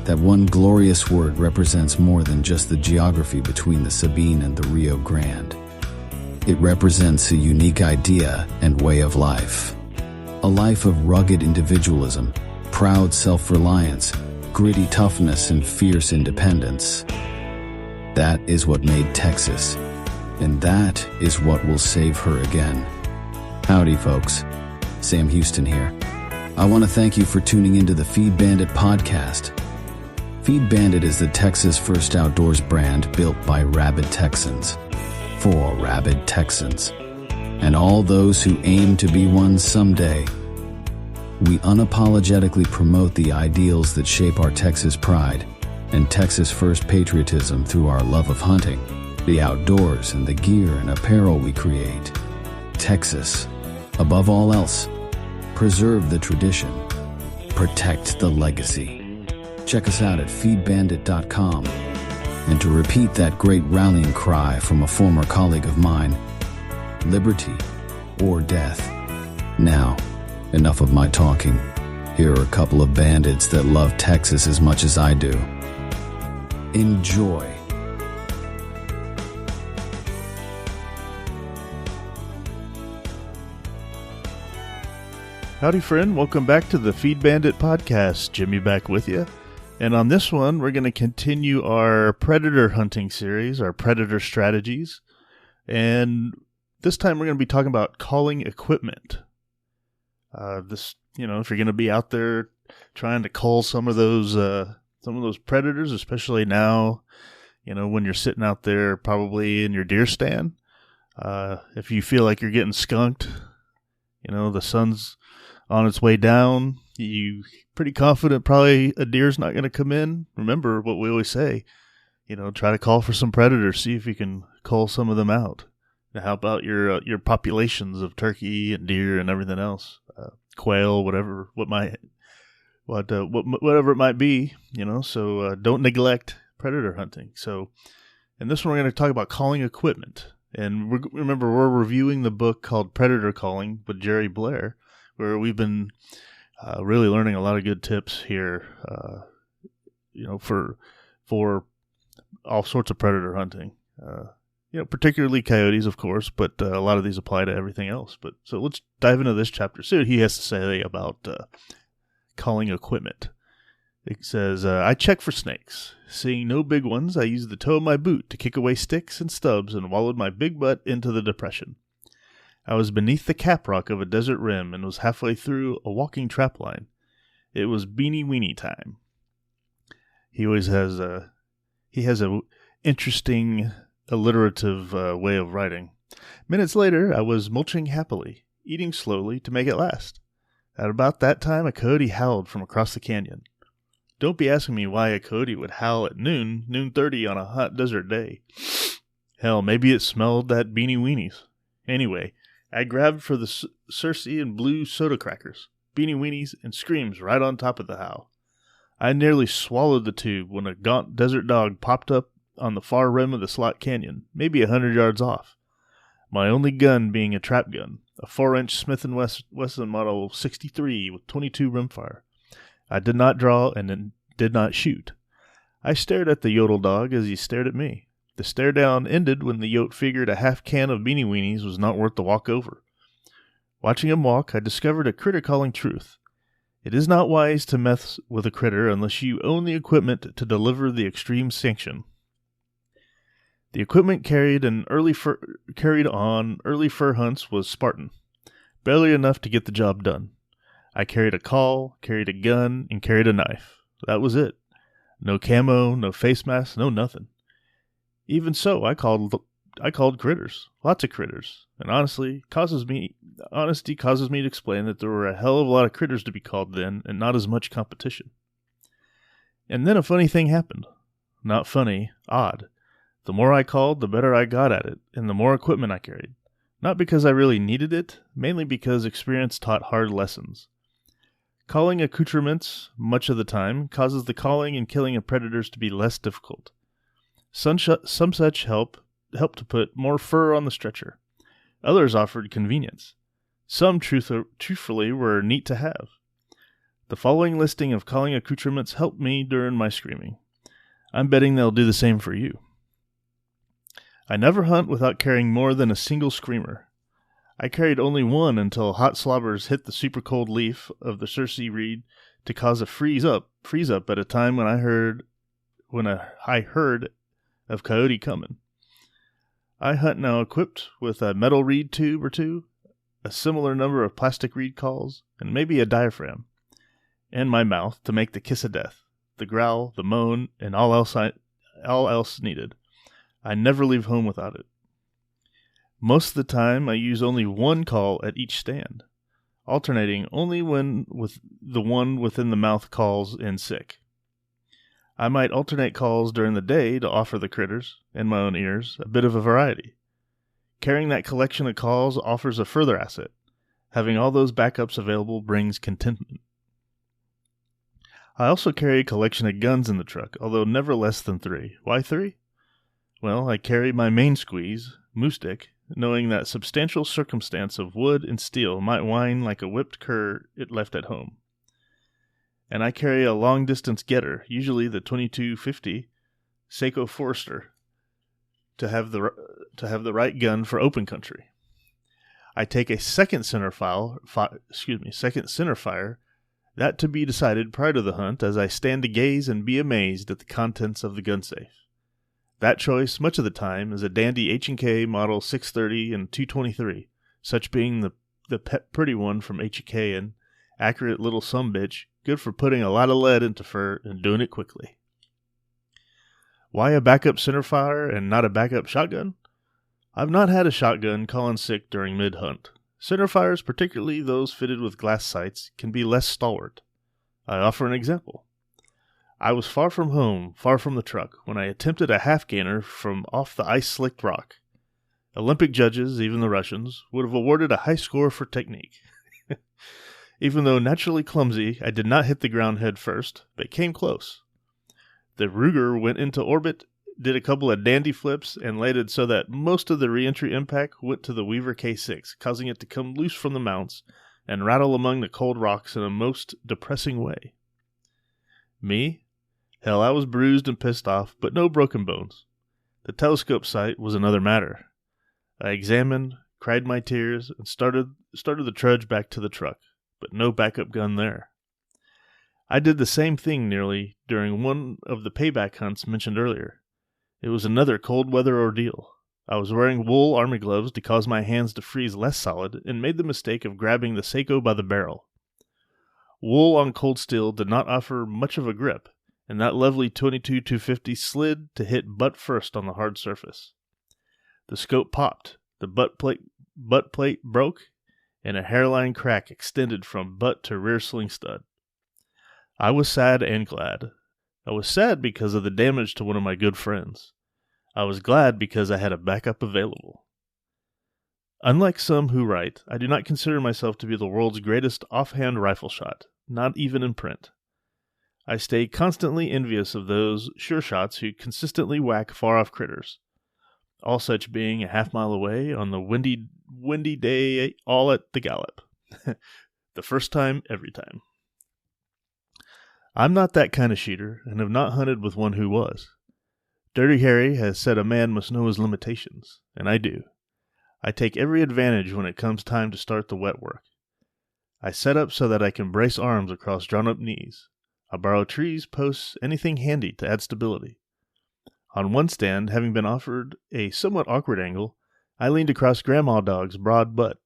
That one glorious word represents more than just the geography between the Sabine and the Rio Grande. It represents a unique idea and way of life. A life of rugged individualism, proud self-reliance, gritty toughness, and fierce independence. That is what made Texas, and that is what will save her again. Howdy, folks. Sam Houston here. I want to thank you for tuning into the Feed Bandit podcast. Feed Bandit is the Texas first outdoors brand built by rabid Texans, for rabid Texans, and all those who aim to be one someday. We unapologetically promote the ideals that shape our Texas pride and Texas first patriotism through our love of hunting, the outdoors, and the gear and apparel we create. Texas, above all else, preserve the tradition, protect the legacy. Check us out at feedbandit.com. And to repeat that great rallying cry from a former colleague of mine, liberty or death. Now, enough of my talking. Here are a couple of bandits that love Texas as much as I do. Enjoy. Howdy, friend. Welcome back to the Feed Bandit podcast. Jimmy back with you. And on this one, we're going to continue our predator hunting series, our predator strategies. And this time we're going to be talking about calling equipment. If you're going to be out there trying to cull some of those predators, especially now, when you're sitting out there probably in your deer stand, if you feel like you're getting skunked, the sun's on its way down, you pretty confident probably a deer's not going to come in. Remember what we always say, try to call for some predators, see if you can cull some of them out. Now, how about your populations of turkey and deer and everything else, quail, whatever it might be, so don't neglect predator hunting. So in this one, we're going to talk about calling equipment. And remember, we're reviewing the book called Predator Calling with Jerry Blair, where we've been really learning a lot of good tips here, for all sorts of predator hunting. Particularly coyotes, of course, but a lot of these apply to everything else. But so let's dive into this chapter. See what he has to say about calling equipment. It says, I check for snakes. Seeing no big ones, I used the toe of my boot to kick away sticks and stubs and wallowed my big butt into the depression. I was beneath the caprock of a desert rim and was halfway through a walking trap line. It was beanie weenie time. He always has a interesting alliterative way of writing. Minutes later, I was mulching happily, eating slowly to make it last. At about that time, a coyote howled from across the canyon. Don't be asking me why a coyote would howl at noon 30 on a hot desert day. Hell, maybe it smelled that beanie weenies. Anyway, I grabbed for the Circe and blue soda crackers, beanie weenies, and screams right on top of the howl. I nearly swallowed the tube when a gaunt desert dog popped up on the far rim of the slot canyon, maybe 100 yards off. My only gun being a trap gun, a 4-inch Smith & Wesson Model 63 with 22 rimfire. I did not draw and did not shoot. I stared at the yodel dog as he stared at me. The stare down ended when the yote figured a half can of beanie weenies was not worth the walk over. Watching him walk, I discovered a critter calling truth. It is not wise to mess with a critter unless you own the equipment to deliver the extreme sanction. The equipment carried on early fur hunts was Spartan, barely enough to get the job done. I carried a call, carried a gun, and carried a knife. That was it. No camo, no face mask, no nothing. Even so, I called critters, lots of critters, and honesty causes me to explain that there were a hell of a lot of critters to be called then, and not as much competition. And then a funny thing happened. Not funny, odd. The more I called, the better I got at it, and the more equipment I carried. Not because I really needed it, mainly because experience taught hard lessons. Calling accoutrements, much of the time, causes the calling and killing of predators to be less difficult. Some such helped to put more fur on the stretcher. Others offered convenience. Some, truthfully, were neat to have. The following listing of calling accoutrements helped me during my screaming. I'm betting they'll do the same for you. I never hunt without carrying more than a single screamer. I carried only one until hot slobbers hit the super cold leaf of the Circe reed to cause a freeze up at a time when I heard of coyote coming. I hunt now equipped with a metal reed tube or two, a similar number of plastic reed calls, and maybe a diaphragm, and my mouth to make the kiss of death, the growl, the moan, and all else needed. I never leave home without it. Most of the time, I use only one call at each stand, alternating only when with the one within the mouth calls in sick. I might alternate calls during the day to offer the critters, and my own ears, a bit of a variety. Carrying that collection of calls offers a further asset. Having all those backups available brings contentment. I also carry a collection of guns in the truck, although never less than 3. Why 3? Well, I carry my main squeeze, moose stick, knowing that substantial circumstance of wood and steel might whine like a whipped cur it left at home. And I carry a long-distance getter, usually the 2250 Seiko Forester, to have the right gun for open country. I take a second center fire, that to be decided prior to the hunt as I stand to gaze and be amazed at the contents of the gun safe. That choice, much of the time, is a dandy H&K model 630 and 223, such being the pet pretty one from H&K, and accurate little sumbitch, good for putting a lot of lead into fur and doing it quickly. Why a backup centerfire and not a backup shotgun? I've not had a shotgun call in sick during mid-hunt. Centerfires, particularly those fitted with glass sights, can be less stalwart. I offer an example. I was far from home, far from the truck, when I attempted a half-gainer from off the ice-slicked rock. Olympic judges, even the Russians, would have awarded a high score for technique. Even though naturally clumsy, I did not hit the ground head first, but came close. The Ruger went into orbit, did a couple of dandy flips, and landed so that most of the re-entry impact went to the Weaver K6, causing it to come loose from the mounts and rattle among the cold rocks in a most depressing way. Me? Hell, I was bruised and pissed off, but no broken bones. The telescope sight was another matter. I examined, cried my tears, and started the trudge back to the truck, but no backup gun there. I did the same thing nearly during one of the payback hunts mentioned earlier. It was another cold weather ordeal. I was wearing wool army gloves to cause my hands to freeze less solid, and made the mistake of grabbing the Seiko by the barrel. Wool on cold steel did not offer much of a grip, and that lovely 22-250 slid to hit butt first on the hard surface. The scope popped, the butt plate broke, and a hairline crack extended from butt to rear sling stud. I was sad and glad. I was sad because of the damage to one of my good friends. I was glad because I had a backup available. Unlike some who write, I do not consider myself to be the world's greatest offhand rifle shot, not even in print. I stay constantly envious of those sure shots who consistently whack far-off critters, all such being a half-mile away on the windy day, all at the gallop. The first time, every time. I'm not that kind of shooter, and have not hunted with one who was. Dirty Harry has said a man must know his limitations, and I do. I take every advantage when it comes time to start the wet work. I set up so that I can brace arms across drawn-up knees. I borrow trees, posts, anything handy to add stability. On one stand, having been offered a somewhat awkward angle, I leaned across Grandma Dog's broad butt.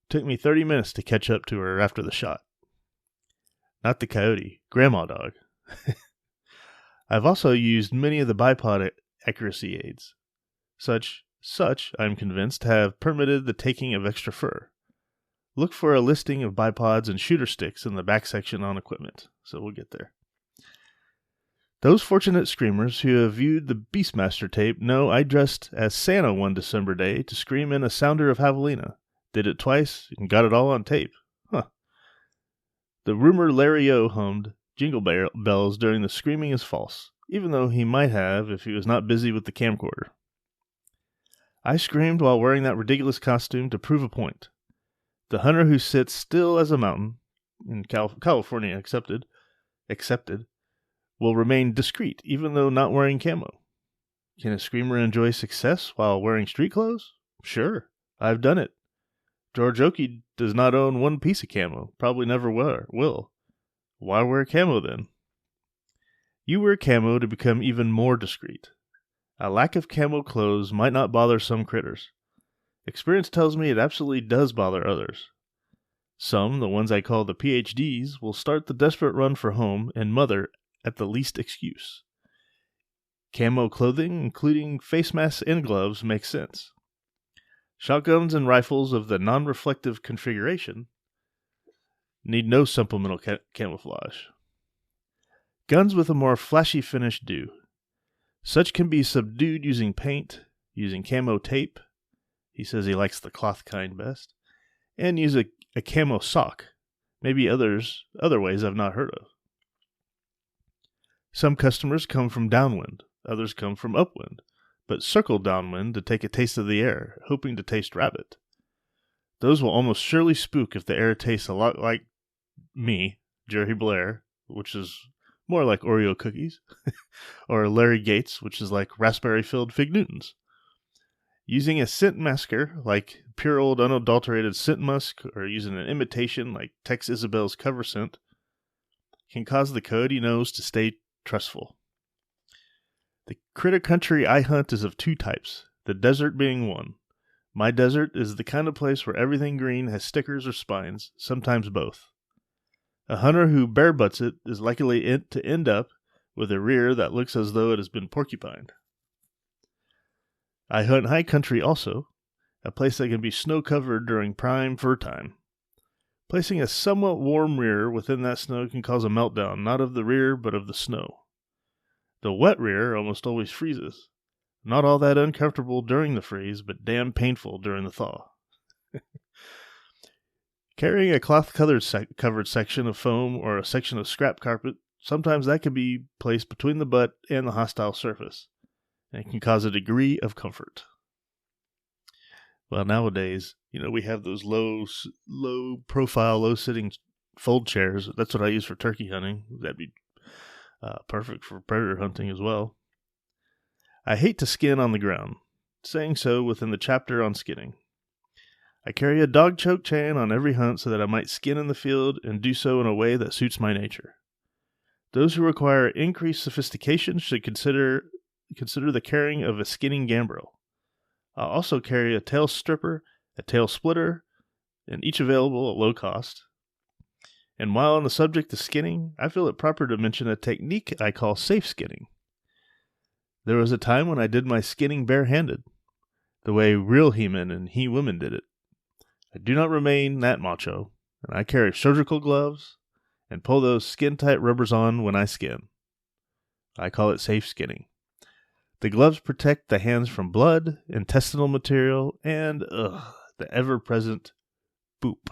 Took me 30 minutes to catch up to her after the shot. Not the coyote, Grandma Dog. I've also used many of the bipod accuracy aids. Such, I'm convinced, have permitted the taking of extra fur. Look for a listing of bipods and shooter sticks in the back section on equipment, so we'll get there. Those fortunate screamers who have viewed the Beastmaster tape know I dressed as Santa one December day to scream in a sounder of javelina. Did it twice and got it all on tape. Huh. The rumor Larry-O hummed jingle bells during the screaming is false, even though he might have if he was not busy with the camcorder. I screamed while wearing that ridiculous costume to prove a point. The hunter who sits still as a mountain, in California accepted, will remain discreet even though not wearing camo. Can a screamer enjoy success while wearing street clothes? Sure, I've done it. George Oakey does not own one piece of camo, probably never will. Why wear camo then? You wear camo to become even more discreet. A lack of camo clothes might not bother some critters. Experience tells me it absolutely does bother others. Some, the ones I call the PhDs, will start the desperate run for home and mother at the least excuse. Camo clothing, including face masks and gloves, makes sense. Shotguns and rifles of the non-reflective configuration need no supplemental camouflage. Guns with a more flashy finish do. Such can be subdued using paint, using camo tape — he says he likes the cloth kind best — and use a camo sock, maybe other ways I've not heard of. Some customers come from downwind, others come from upwind, but circle downwind to take a taste of the air, hoping to taste rabbit. Those will almost surely spook if the air tastes a lot like me, Jerry Blair, which is more like Oreo cookies, or Larry Gates, which is like raspberry-filled Fig Newtons. Using a scent masker, like pure old unadulterated scent musk, or using an imitation like Tex Isabel's cover scent, can cause the coyote nose to stay trustful. The critter country I hunt is of two types, the desert being one. My desert is the kind of place where everything green has stickers or spines, sometimes both. A hunter who bare-butts it is likely to end up with a rear that looks as though it has been porcupined. I hunt high country also, a place that can be snow-covered during prime fur time. Placing a somewhat warm rear within that snow can cause a meltdown, not of the rear, but of the snow. The wet rear almost always freezes. Not all that uncomfortable during the freeze, but damn painful during the thaw. Carrying a cloth-covered section of foam or a section of scrap carpet, sometimes that can be placed between the butt and the hostile surface, and it can cause a degree of comfort. Well, nowadays, we have those low-profile, low-sitting fold chairs. That's what I use for turkey hunting. That'd be perfect for predator hunting as well. I hate to skin on the ground, saying so within the chapter on skinning. I carry a dog choke chain on every hunt so that I might skin in the field and do so in a way that suits my nature. Those who require increased sophistication should consider the carrying of a skinning gambrel. I'll also carry a tail stripper, a tail splitter, and each available at low cost. And while on the subject of skinning, I feel it proper to mention a technique I call safe skinning. There was a time when I did my skinning barehanded, the way real he-men and he-women did it. I do not remain that macho, and I carry surgical gloves and pull those skin-tight rubbers on when I skin. I call it safe skinning. The gloves protect the hands from blood, intestinal material, and the ever-present boop.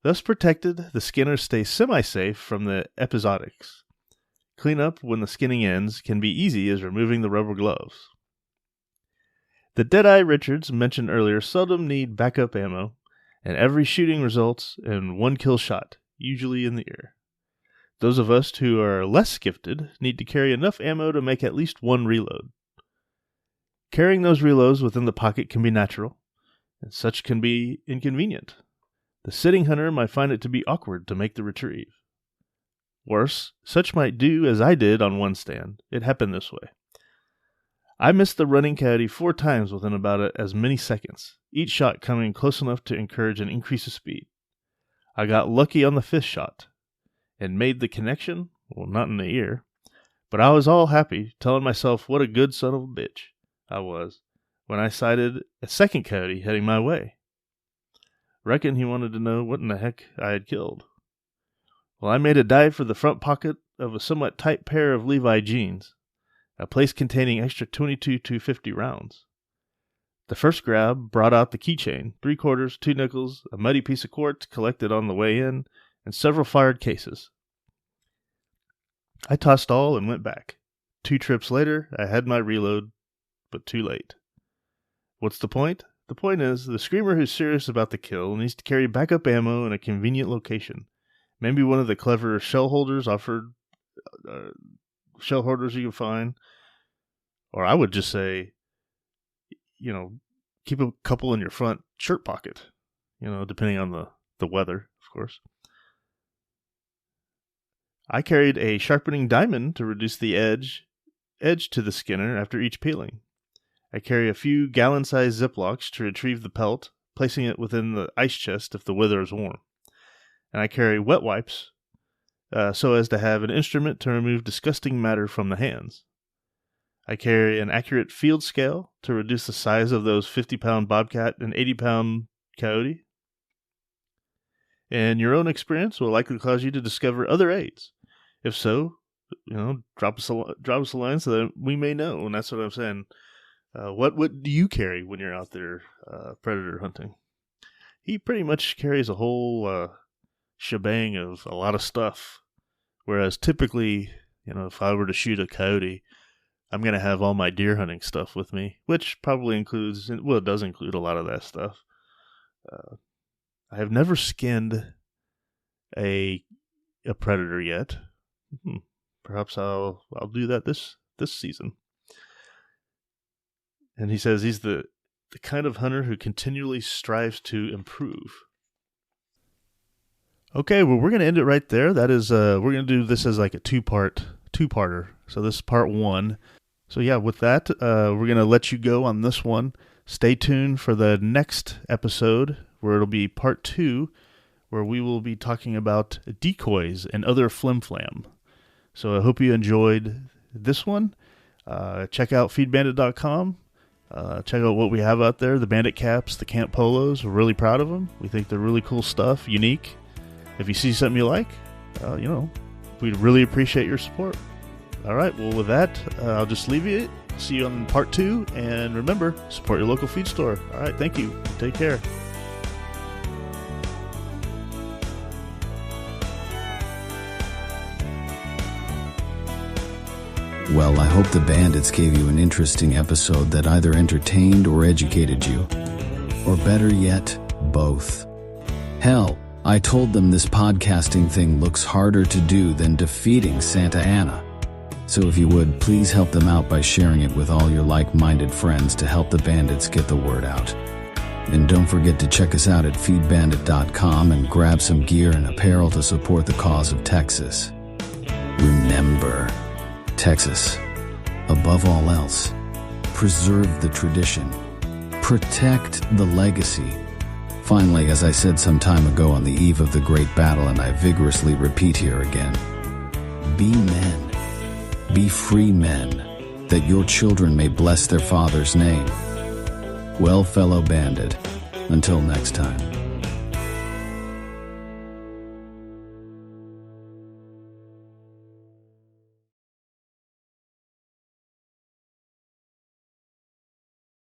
Thus protected, the skinner stays semi-safe from the episodics. Cleanup when the skinning ends can be easy as removing the rubber gloves. The Deadeye Richards mentioned earlier seldom need backup ammo, and every shooting results in one kill shot, usually in the ear. Those of us who are less gifted need to carry enough ammo to make at least one reload. Carrying those reloads within the pocket can be natural, and such can be inconvenient. The sitting hunter might find it to be awkward to make the retrieve. Worse, such might do as I did on one stand. It happened this way. I missed the running coyote 4 times within about as many seconds, each shot coming close enough to encourage an increase of speed. I got lucky on the 5th shot, and made the connection, well, not in the ear, but I was all happy, telling myself what a good son of a bitch I was, when I sighted a second coyote heading my way. Reckon he wanted to know what in the heck I had killed. Well, I made a dive for the front pocket of a somewhat tight pair of Levi jeans, a place containing extra 22 .250 rounds. The first grab brought out the keychain, 3/4, 2 nickels, a muddy piece of quartz collected on the way in, and several fired cases. I tossed all and went back. 2 trips later, I had my reload, but too late. What's the point? The point is, the screamer who's serious about the kill needs to carry backup ammo in a convenient location. Maybe one of the clever shell holders offered shell holders you can find. Or I would just say, keep a couple in your front shirt pocket, depending on the weather, of course. I carried a sharpening diamond to reduce the edge to the skinner after each peeling. I carry a few gallon-sized Ziplocs to retrieve the pelt, placing it within the ice chest if the weather is warm. And I carry wet wipes so as to have an instrument to remove disgusting matter from the hands. I carry an accurate field scale to reduce the size of those 50-pound bobcat and 80-pound coyote. And your own experience will likely cause you to discover other aids. If so, drop us a line so that we may know. And that's what I'm saying. What do you carry when you're out there predator hunting? He pretty much carries a whole shebang of a lot of stuff. Whereas typically, if I were to shoot a coyote, I'm going to have all my deer hunting stuff with me, which probably includes, it does include a lot of that stuff. I have never skinned a predator yet. Perhaps I'll do that this season. And he says he's the kind of hunter who continually strives to improve. Okay, well, we're going to end it right there. That is, we're going to do this as like a two-parter. So this is part 1. So yeah, with that, we're going to let you go on this one. Stay tuned for the next episode, where it'll be part 2, where we will be talking about decoys and other flim-flam. So I hope you enjoyed this one. Check out feedbandit.com. Check out what we have out there, the bandit caps, the camp polos. We're really proud of them. We think they're really cool stuff, unique. If you see something you like, we'd really appreciate your support. All right, well, with that, I'll just leave you. See you on part 2, and remember, support your local feed store. All right, thank you. Take care. Well, I hope the bandits gave you an interesting episode that either entertained or educated you. Or better yet, both. Hell, I told them this podcasting thing looks harder to do than defeating Santa Anna. So if you would, please help them out by sharing it with all your like-minded friends to help the bandits get the word out. And don't forget to check us out at feedbandit.com and grab some gear and apparel to support the cause of Texas. Remember, Texas, above all else, preserve the tradition, protect the legacy. Finally, as I said some time ago on the eve of the great battle, and I vigorously repeat here again, be men. Be free men, that your children may bless their father's name. Well, fellow bandit, until next time.